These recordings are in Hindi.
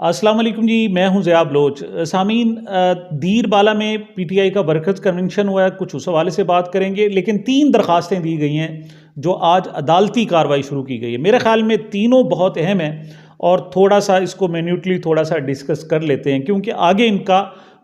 अस्सलाम वालेकुम जी, मैं हूं ज़िया बलोच। सामीन, दीर बाला में पीटीआई का वर्कर्स कन्वेंशन हुआ है, कुछ उस हवाले से बात करेंगे। लेकिन 3 दरख्वास्तें दी गई हैं जो आज अदालती कार्रवाई शुरू की गई है। मेरे ख्याल में तीनों बहुत अहम हैं और थोड़ा सा इसको मिन्यूटली थोड़ा सा डिस्कस कर लेते हैं क्योंकि आगे इनका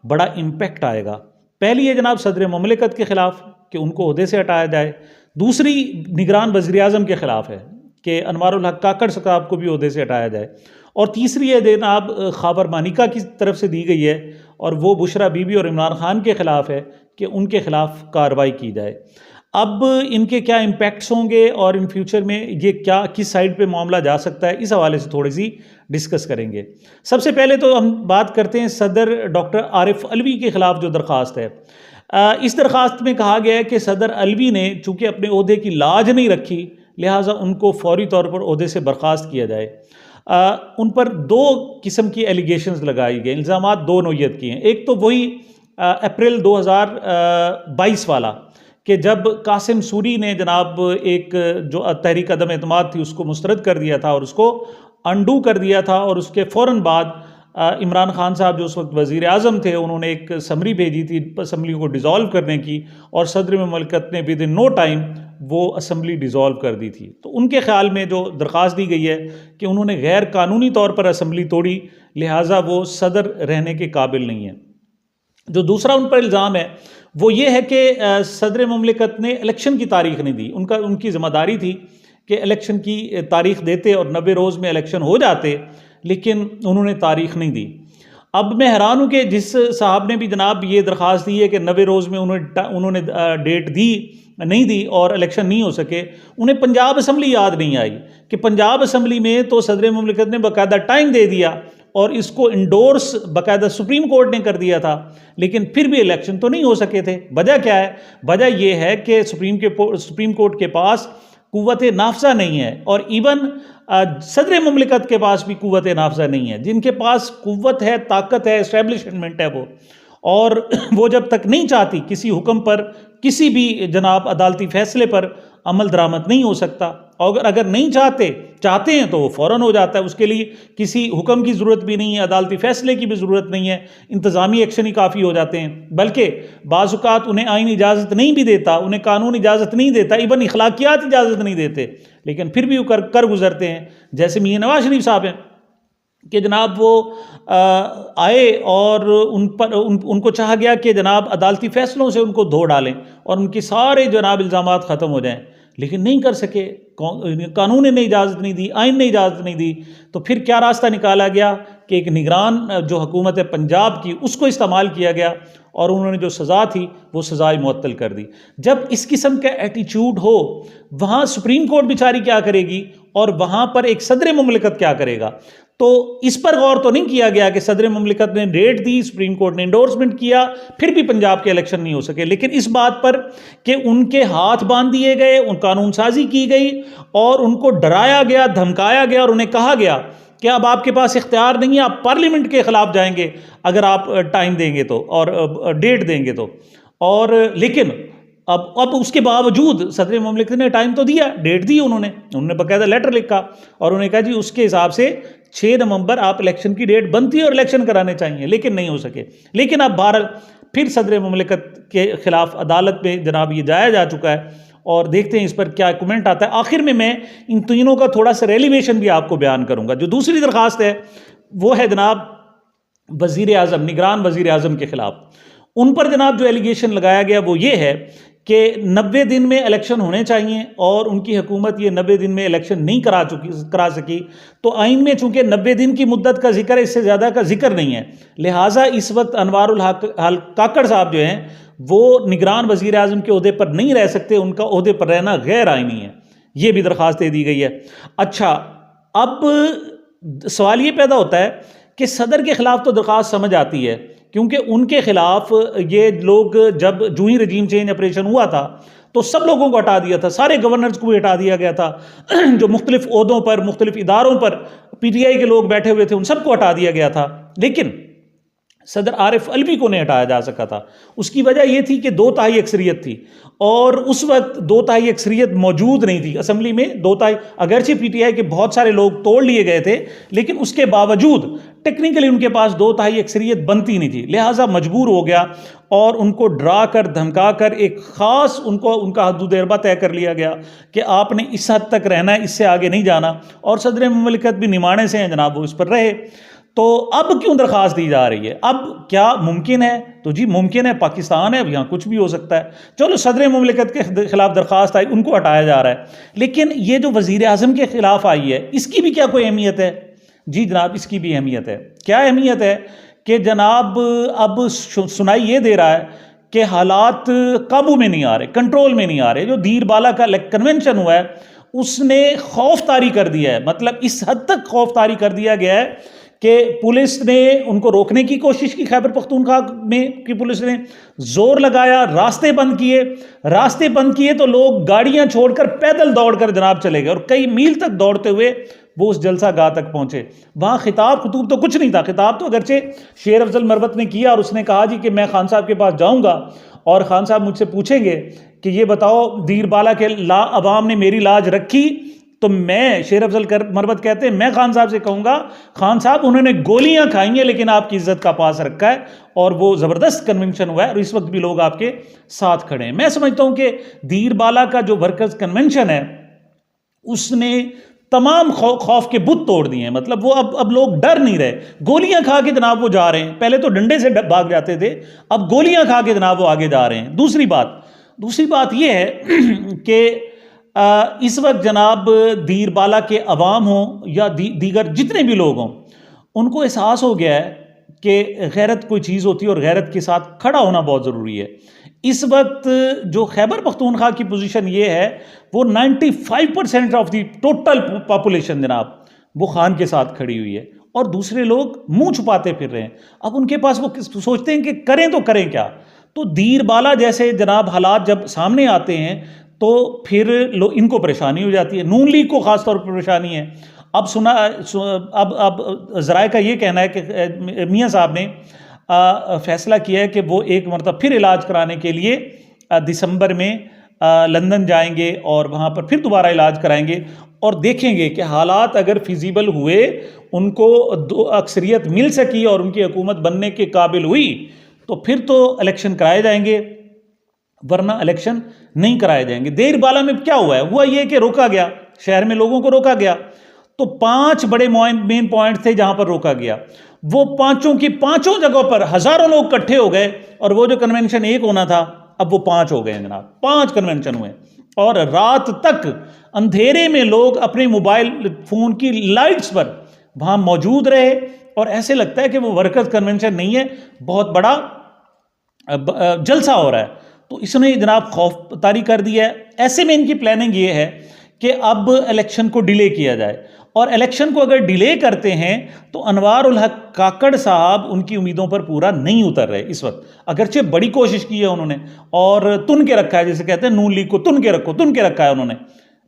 बड़ा इम्पेक्ट आएगा। पहली है जनाब सदर ममलिकत के ख़िलाफ़ कि उनको ओहदे से हटाया जाए। दूसरी निगरान वज़ीर आज़म के ख़िलाफ़ है कि अनवारुल हक काकड़ साहब को भी ओहदे से हटाया जाए। और तीसरी है जनाब ख़ाबर मानिका की तरफ से दी गई है और वो बुशरा बीबी और इमरान खान के ख़िलाफ़ है कि उनके ख़िलाफ़ कार्रवाई की जाए। अब इनके क्या इम्पैक्ट्स होंगे और इन फ्यूचर में ये क्या किस साइड पे मामला जा सकता है, इस हवाले से थोड़ी सी डिस्कस करेंगे। सबसे पहले तो हम बात करते हैं सदर डॉक्टर आरिफ अलवी के ख़िलाफ़ जो दरख्वास्त है। इस दरख्वास्त में कहा गया है कि सदर अलवी ने चूँकि अपने ओहदे की लाज नहीं रखी, लिहाजा उनको फौरी तौर पर ओहदे से बर्खास्त किया जाए। उन पर 2 किस्म की एलिगेशंस लगाई गई, इल्ज़ामात 2 नौयत की हैं। एक तो वही अप्रैल 2022 वाला कि जब कासिम सूरी ने जनाब एक जो तहरीक अदम एतमाद थी उसको मुस्तरद कर दिया था और उसको अंडू कर दिया था, और उसके फ़ौरन बाद इमरान खान साहब जो उस वक्त वज़ीर आज़म थे उन्होंने एक समरी भेजी थी असम्बली को डिज़ोल्व करने की, और सदर ममलिकत ने विद इन नो टाइम वो असम्बली डिज़ोल्व कर दी थी। तो उनके ख़्याल में जो दरख्वास्त दी गई है कि उन्होंने गैर कानूनी तौर पर असम्बली तोड़ी, लिहाजा वो सदर रहने के काबिल नहीं है। जो दूसरा उन पर इल्ज़ाम है वो ये है कि सदर ममलिकत ने इलेक्शन की तारीख नहीं दी। उनकी ज़िम्मेदारी थी कि इलेक्शन की तारीख देते और 90 रोज़ में इलेक्शन हो जाते, लेकिन उन्होंने तारीख नहीं दी। अब मैं हैरान हूँ कि जिस साहब ने भी जनाब ये दरख्वास्त दी है कि 90 रोज़ में उन्होंने डेट दी नहीं दी और इलेक्शन नहीं हो सके, उन्हें पंजाब असम्बली याद नहीं आई कि पंजाब असम्बली में तो सदर ममलिकत ने बाकायदा टाइम दे दिया और इसको इंडोर्स बाकायदा सुप्रीम कोर्ट ने कर दिया था, लेकिन फिर भी इलेक्शन तो नहीं हो सके थे। वजह क्या है? वजह यह है कि सुप्रीम कोर्ट के पास कुव्वत नाफजा नहीं है, और इवन सदर ममलिकत के पास भी कुव्वत नाफजा नहीं है। जिनके पास कुव्वत है, ताकत है, इस्टेब्लिशमेंट है वो, और वो जब तक नहीं चाहती किसी हुक्म पर, किसी भी जनाब अदालती फैसले पर अमल दरामद नहीं हो सकता। और अगर नहीं चाहते हैं तो वो फ़ौरन हो जाता है। उसके लिए किसी हुक्म की ज़रूरत भी नहीं है, अदालती फ़ैसले की भी ज़रूरत नहीं है, इंतज़ामी एक्शन ही काफ़ी हो जाते हैं। बल्कि बाज़-औक़ात उन्हें आईन इजाज़त नहीं भी देता, उन्हें कानून इजाज़त नहीं देता, इवन इखलाकियात इजाज़त नहीं देते, लेकिन फिर भी वो कर गुज़रते हैं। जैसे मियां नवाज शरीफ साहब हैं कि जनाब वो आए और उनको चाहा गया कि जनाब अदालती फ़ैसलों से उनको धो डालें और उनके सारे जनाब इल्ज़ामात ख़त्म हो जाएं, लेकिन नहीं कर सके। कानून ने इजाज़त नहीं दी, आइन ने इजाज़त नहीं दी। तो फिर क्या रास्ता निकाला गया कि एक निगरान जो हुकूमत है पंजाब की, उसको इस्तेमाल किया गया और उन्होंने जो सज़ा थी वो सज़ाएँ मुअत्तल कर दी। जब इस किस्म का एटीट्यूड हो, वहाँ सुप्रीम कोर्ट बेचारी क्या करेगी और वहाँ पर एक सदर ममलिकत क्या करेगा? तो इस पर गौर तो नहीं किया गया कि सदर ममलिकत ने डेट दी, सुप्रीम कोर्ट ने इंडोर्समेंट किया, फिर भी पंजाब के इलेक्शन नहीं हो सके। लेकिन इस बात पर कि उनके हाथ बांध दिए गए, उन कानून साजी की गई और उनको डराया गया, धमकाया गया और उन्हें कहा गया कि अब आपके पास इख्तियार नहीं है, आप पार्लियामेंट के खिलाफ जाएंगे अगर आप टाइम देंगे तो, और डेट देंगे तो। और लेकिन अब उसके बावजूद सदर ममलिकत ने टाइम तो दिया, डेट दी उन्होंने बाकायदा लेटर लिखा और उन्होंने कहा जी उसके हिसाब से 6 नवंबर आप इलेक्शन की डेट बनती है और इलेक्शन कराने चाहिए, लेकिन नहीं हो सके। लेकिन अब बहरहाल फिर सदर ममलिकत के खिलाफ अदालत में जनाब ये जाया जा चुका है और देखते हैं इस पर क्या कमेंट आता है। आखिर में मैं इन तीनों का थोड़ा सा रेलिवेशन भी आपको बयान करूंगा। जो दूसरी दरख्वास्त है वो है जनाब वज़ीर आज़म, निगरान वज़ीर आज़म के खिलाफ। उन पर जनाब जो एलिगेशन लगाया गया वो ये है कि 90 दिन में इलेक्शन होने चाहिए और उनकी हुकूमत ये 90 दिन में इलेक्शन नहीं करा सकी। तो आइन में चूंकि 90 दिन की मुद्दत का जिक्र है, इससे ज़्यादा का जिक्र नहीं है, लिहाजा इस वक्त अनवारुल हक काकड़ साहब जो हैं वो निगरान वज़ीर आज़म के ओहदे पर नहीं रह सकते, उनका ओहदे पर रहना गैर आइनी है। ये भी दरख्वास्त दे दी गई है। अच्छा, अब सवाल ये पैदा होता है कि सदर के ख़िलाफ़ तो दरख्वास्त समझ आती है, क्योंकि उनके खिलाफ ये लोग जब जूं ही रजीम चेंज ऑपरेशन हुआ था तो सब लोगों को हटा दिया था, सारे गवर्नर्स को भी हटा दिया गया था जो मुख्तलिफ ओहदों पर, मुख्तलिफ इदारों पर पीटीआई के लोग बैठे हुए थे, उन सबको हटा दिया गया था। लेकिन सदर आरिफ अलवी को नहीं हटाया जा सका था। उसकी वजह यह थी कि 2/3 अक्सरियत थी और उस वक्त 2/3 अक्सरियत मौजूद नहीं थी असम्बली में। 2/3 अगरचे पीटीआई के बहुत सारे लोग तोड़ लिए गए थे, लेकिन उसके बावजूद टेक्निकली उनके पास 2/3 अक्सरियत बनती नहीं थी, लिहाजा मजबूर हो गया और उनको डरा कर धमका कर एक ख़ास उनका हदूद-ए-अरबा तय कर लिया गया कि आपने इस हद तक रहना है, इससे आगे नहीं जाना। और सदर मुमलिकत भी निमाने से हैं जनाब, वो इस पर रहे। तो अब क्यों दरख्वास्त दी जा रही है? अब क्या मुमकिन है? तो जी मुमकिन है, पाकिस्तान है, अब यहाँ कुछ भी हो सकता है। चलो सदर मुमलिकत के खिलाफ दरख्वास्त आई, उनको हटाया जा रहा है, लेकिन ये जो वज़ीर आज़म के खिलाफ आई है, इसकी भी क्या कोई अहमियत है? जी जनाब, इसकी भी अहमियत है। क्या अहमियत है कि जनाब अब सुनाई ये दे रहा है कि हालात काबू में नहीं आ रहे, कंट्रोल में नहीं आ रहे। जो दीरबाला का कन्वेंशन हुआ है उसने खौफ तारी कर दिया है, मतलब इस हद तक खौफ तारी कर दिया गया है कि पुलिस ने उनको रोकने की कोशिश की। खैबर पख्तूनख्वा में की पुलिस ने जोर लगाया, रास्ते बंद किए तो लोग गाड़ियां छोड़कर पैदल दौड़कर जनाब चले गए और कई मील तक दौड़ते हुए वो उस जलसा गाह तक पहुंचे। वहां खिताब तो कुछ नहीं था। खिताब तो अगरचे शेर अफजल मरवत ने किया और उसने कहा जी कि मैं खान साहब के पास जाऊंगा और खान साहब मुझसे पूछेंगे कि ये बताओ दीरबाला के अवाम ने मेरी लाज रखी, तो मैं, शेर अफजल मरवत कहते हैं, मैं खान साहब से कहूंगा खान साहब उन्होंने गोलियां खाई हैं लेकिन आपकी इज्जत का पास रखा है। और वो ज़बरदस्त कन्वेंशन हुआ है और इस वक्त भी लोग आपके साथ खड़े हैं। मैं समझता हूं कि दीरबाला का जो वर्कर्स कन्वेंशन है उसने तमाम खौफ के बुत तोड़ दिए हैं। मतलब वो अब लोग डर नहीं रहे, गोलियां खा के जनाब वो जा रहे हैं। पहले तो डंडे से भाग जाते थे, अब गोलियां खा के जनाब वो आगे जा रहे हैं। दूसरी बात ये है कि इस वक्त जनाब दीरबाला के अवाम हों या दीगर जितने भी लोग हों, उनको एहसास हो गया है कि गैरत कोई चीज़ होती है और गैरत के साथ खड़ा होना बहुत ज़रूरी है। इस वक्त जो खैबर पख्तूनख्वा की पोजीशन ये है, वो 95% ऑफ दी टोटल पॉपुलेशन जनाब वो खान के साथ खड़ी हुई है और दूसरे लोग मुंह छुपाते फिर रहे हैं। अब उनके पास वो सोचते हैं कि करें तो करें क्या। तो दीरबाला जैसे जनाब हालात जब सामने आते हैं तो फिर इनको परेशानी हो जाती है। नून लीग को ख़ास तौर पर परेशानी है। अब अब ज़राए का ये कहना है कि मियाँ साहब ने फैसला किया है कि वो एक मरतबा फिर इलाज कराने के लिए दिसंबर में लंदन जाएंगे और वहाँ पर फिर दोबारा इलाज कराएंगे और देखेंगे कि हालात अगर फिजिबल हुए, उनको अक्सरियत मिल सकी और उनकी हुकूमत बनने के काबिल हुई तो फिर तो इलेक्शन कराए जाएंगे, वरना इलेक्शन नहीं कराए जाएंगे। दीरबाला में क्या हुआ ये कि रोका गया, शहर में लोगों को रोका गया। तो 5 बड़े मेन पॉइंट थे जहां पर रोका गया। वो पांचों की पांचों जगहों पर हजारों लोग इकट्ठे हो गए और वो जो कन्वेंशन 1 होना था अब वो 5 हो गए जनाब। 5 कन्वेंशन हुए और रात तक अंधेरे में लोग अपने मोबाइल फोन की लाइट्स पर वहां मौजूद रहे और ऐसे लगता है कि वो वर्कर्स कन्वेंशन नहीं है, बहुत बड़ा जलसा हो रहा है। तो इसने जनाब खौफ तारी कर दिया है। ऐसे में इनकी प्लानिंग ये है कि अब इलेक्शन को डिले किया जाए और इलेक्शन को अगर डिले करते हैं तो अनवार उल हक काकड़ साहब उनकी उम्मीदों पर पूरा नहीं उतर रहे इस वक्त। अगरचे बड़ी कोशिश की है उन्होंने और तुन के रखा है, जैसे कहते हैं नून लीग को तुन के रखा है उन्होंने,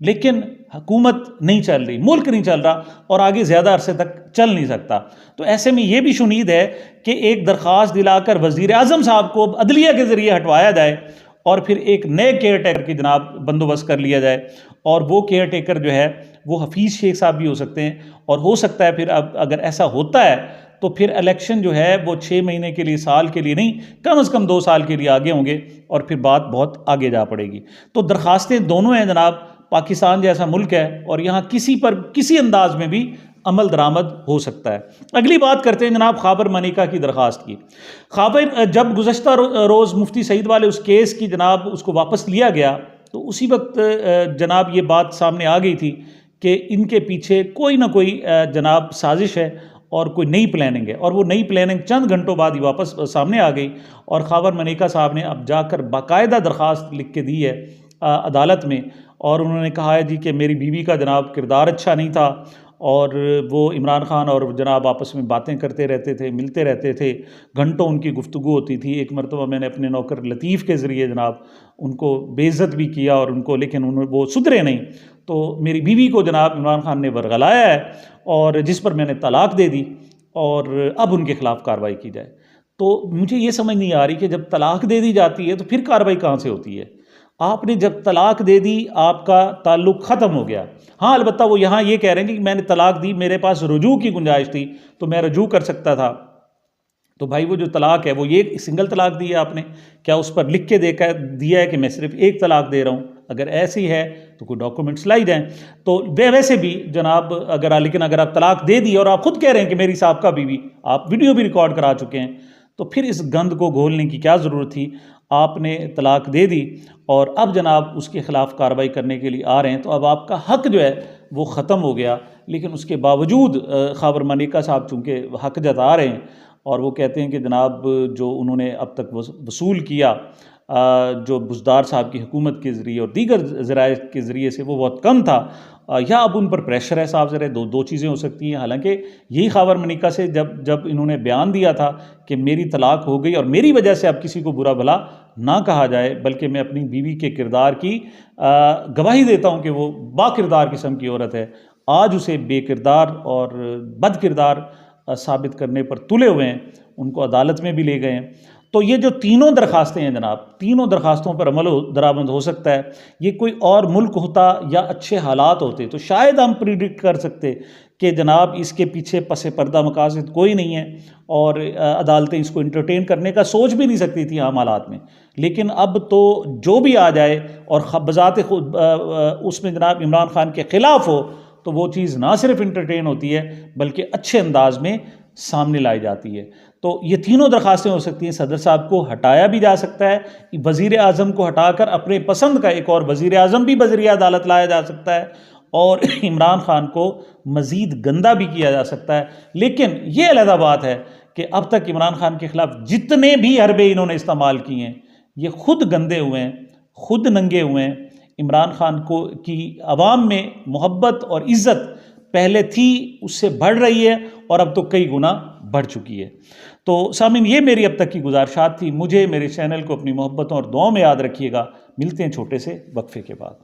लेकिन हुकूमत नहीं चल रही, मुल्क नहीं चल रहा और आगे ज़्यादा अरसे तक चल नहीं सकता। तो ऐसे में ये भी शुनीद है कि एक दरख्वास्त दिलाकर वज़ीर आज़म साहब को अदलिया के ज़रिए हटवाया जाए और फिर एक नए केयर टेकर की जनाब बंदोबस्त कर लिया जाए। और वो केयर टेकर जो है वो हफीज़ शेख साहब भी हो सकते हैं और हो सकता है फिर अब अगर ऐसा होता है तो फिर इलेक्शन जो है वो 6 महीने के लिए, साल के लिए नहीं, कम से कम 2 साल के लिए आगे होंगे और फिर बात बहुत आगे जा पड़ेगी। तो दरख्वास्तें दोनों हैं जनाब। पाकिस्तान जैसा मुल्क है और यहाँ किसी पर किसी अंदाज में भी अमल दरामद हो सकता है। अगली बात करते हैं जनाब खाबर मनिका की दरख्वास्त की। खाबर जब गुज़श्ता रोज़ मुफ्ती सईद वाले उस केस की जनाब उसको वापस लिया गया तो उसी वक्त जनाब ये बात सामने आ गई थी कि इनके पीछे कोई ना कोई जनाब साजिश है और कोई नई प्लानिंग है। और वो नई प्लानिंग चंद घंटों बाद ही वापस सामने आ गई और खाबर मनिका साहब ने अब जाकर बाकायदा दरख्वास्त लिख के दी है अदालत में और उन्होंने कहा है जी कि मेरी बीवी का जनाब किरदार अच्छा नहीं था और वो इमरान खान और जनाब आपस में बातें करते रहते थे, मिलते रहते थे, घंटों उनकी गुफ्तगू होती थी। एक मरतबा मैंने अपने नौकर लतीफ़ के ज़रिए जनाब उनको बेइज्जत भी किया और उनको, लेकिन वो सुधरे नहीं। तो मेरी बीवी को जनाब इमरान खान ने वरगलाया है और जिस पर मैंने तलाक दे दी और अब उनके ख़िलाफ़ कार्रवाई की जाए। तो मुझे ये समझ नहीं आ रही कि जब तलाक दे दी जाती है तो फिर कार्रवाई कहाँ से होती है। आपने जब तलाक दे दी, आपका ताल्लुक़ ख़त्म हो गया। हाँ, अलबत्ता वो यहाँ ये कह रहे हैं कि मैंने तलाक दी, मेरे पास रुजू की गुंजाइश थी तो मैं रुजू कर सकता था। तो भाई वो जो तलाक है वो ये सिंगल तलाक दी है आपने, क्या उस पर लिख के देकर दिया है कि मैं सिर्फ एक तलाक दे रहा हूँ? अगर ऐसी है तो कोई डॉक्यूमेंट्स लाई जाएँ। तो वैसे भी जनाब, लेकिन अगर आप तलाक दे दी और आप खुद कह रहे हैं कि मेरी साहबका बीवी, आप वीडियो भी रिकॉर्ड करा चुके हैं, तो फिर इस गंद को घोलने की क्या ज़रूरत थी। आपने तलाक दे दी और अब जनाब उसके ख़िलाफ़ कार्रवाई करने के लिए आ रहे हैं, तो अब आपका हक़ जो है वो ख़त्म हो गया। लेकिन उसके बावजूद ख़ावर मलिका साहब चूँकि हक़ जता रहे हैं और वो कहते हैं कि जनाब जो उन्होंने अब तक वसूल किया जो बुज़दार साहब की हुकूमत के ज़रिए और दीगर ज़राए के ज़रिए से वो बहुत कम था, या अब उन पर प्रेशर है साहब। ज़रा दो चीज़ें हो सकती हैं। हालांकि यही ख़ावर मलिका से जब इन्होंने बयान दिया था कि मेरी तलाक हो गई और मेरी वजह से अब किसी को बुरा भला ना कहा जाए, बल्कि मैं अपनी बीवी के किरदार की गवाही देता हूँ कि वो बाकिरदार किस्म की औरत है, आज उसे बेकिरदार और बद किरदार साबित करने पर तुले हुए हैं, उनको अदालत में भी ले गए हैं। तो ये जो तीनों दरखास्तें हैं जनाब, तीनों दरखास्तों पर अमल दरामद हो सकता है। ये कोई और मुल्क होता या अच्छे हालात होते तो शायद हम प्रिडिक्ट कर सकते कि जनाब इसके पीछे पसे पर्दा मकासद कोई नहीं है और अदालतें इसको इंटरटेन करने का सोच भी नहीं सकती थी आम हालात में। लेकिन अब तो जो भी आ जाए और बज़ाते खुद उसमें जनाब इमरान खान के ख़िलाफ़ हो, तो वो चीज़ ना सिर्फ इंटरटेन होती है बल्कि अच्छे अंदाज में सामने लाई जाती है। तो ये तीनों दरखास्तें हो सकती हैं। सदर साहब को हटाया भी जा सकता है, वज़ीर आज़म को हटाकर अपने पसंद का एक और वज़ीर आज़म भी वज़ीर अदालत लाया जा सकता है और इमरान खान को मज़ीद गंदा भी किया जा सकता है। लेकिन ये अलग बात है कि अब तक इमरान खान के ख़िलाफ़ जितने भी हरबे इन्होंने इस्तेमाल किए हैं, ये खुद गंदे हुए हैं, खुद नंगे हुए हैं। इमरान खान को की आवाम में मोहब्बत और इज़्ज़त पहले थी, उससे बढ़ रही है और अब तो कई गुना बढ़ चुकी है। तो सामीन, ये मेरी अब तक की गुजारिशात थी। मुझे मेरे चैनल को अपनी मोहब्बतों और दुआओं में याद रखिएगा। मिलते हैं छोटे से वक्फे के बाद।